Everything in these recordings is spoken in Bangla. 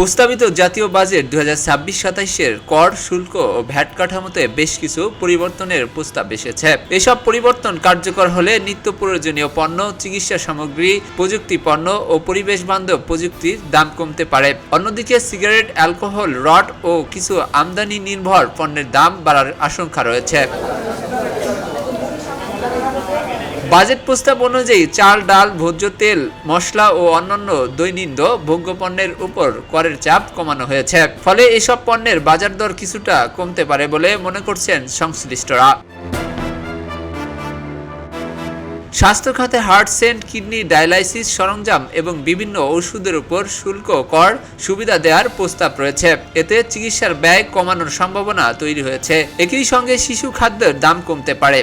প্রস্তাবিত জাতীয় বাজেট 2026-27-এর কর, শুল্ক ও ভ্যাট কাঠামোতে বেশ কিছু পরিবর্তনের প্রস্তাব এসেছে। এসব পরিবর্তন কার্যকর হলে নিত্য প্রয়োজনীয় পণ্য, চিকিৎসা সামগ্রী, প্রযুক্তি পণ্য ও পরিবেশ বান্ধব প্রযুক্তির দাম কমতে পারে। অন্যদিকে সিগারেট, অ্যালকোহল, রড ও কিছু আমদানি নির্ভর পণ্যের দাম বাড়ার আশঙ্কা রয়েছে। বাজেট প্রস্তাব অনুযায়ী চাল, ডাল, ভোজ্য তেল, মশলা ও অন্যান্য দৈনন্দিন ভোগ্যপণ্যের উপর করের চাপ কমানো হয়েছে। ফলে এসব পণ্যের বাজার দর কিছুটা কমতে পারে বলে মনে করছেন সংশ্লিষ্টরা। স্বাস্থ্য খাতে হার্ট, সেন্ট, কিডনি, ডায়ালাইসিস সরঞ্জাম এবং বিভিন্ন ওষুধের উপর শুল্ক, কর সুবিধা দেওয়ার প্রস্তাব রয়েছে। এতে চিকিৎসার ব্যয় কমানোর সম্ভাবনা তৈরি হয়েছে। একই সঙ্গে শিশু খাদ্যের দাম কমতে পারে।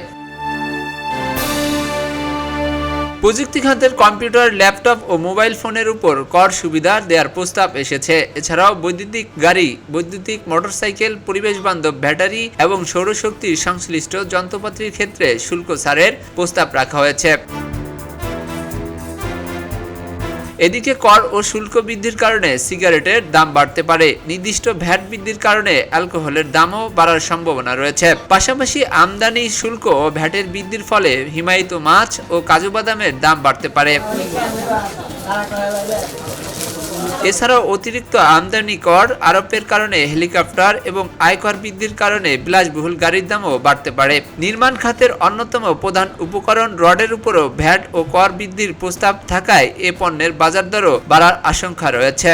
প্রযুক্তি খাতের কম্পিউটার, ল্যাপটপ ও মোবাইল ফোনের উপর কর সুবিধা দেওয়ার প্রস্তাব এসেছে। এছাড়াও বৈদ্যুতিক গাড়ি, বৈদ্যুতিক মোটরসাইকেল, পরিবেশ বান্ধব ব্যাটারি এবং সৌরশক্তির সংশ্লিষ্ট যন্ত্রপাতির ক্ষেত্রে শুল্ক ছাড়ের প্রস্তাব রাখা হয়েছে। এদিকে কর ও শুল্ক বৃদ্ধির কারণে সিগারেটের দাম বাড়তে পারে। নির্দিষ্ট ভ্যাট বৃদ্ধির কারণে অ্যালকোহলের দামও বাড়ার সম্ভাবনা রয়েছে। পাশাপাশি আমদানি শুল্ক ও ভ্যাটের বৃদ্ধির ফলে হিমায়িত মাছ ও কাজু বাদামের দাম বাড়তে পারে। এছাড়াও অতিরিক্ত আমদানি কর আরোপের কারণে হেলিকপ্টার এবং আয়কর বৃদ্ধির কারণে বিলাসবহুল গাড়ির দামও বাড়তে পারে। নির্মাণ খাতের অন্যতম প্রধান উপকরণ রডের উপরও ভ্যাট ও কর বৃদ্ধির প্রস্তাব থাকায় এ পণ্যের বাজার দরও বাড়ার আশঙ্কা রয়েছে।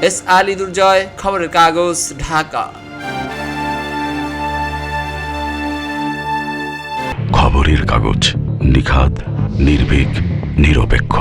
এস আলী দুর্জয়, খবরের কাগজ, ঢাকা। খবরের কাগজ, নিখাত, নির্ভীক, নিরপেক্ষ।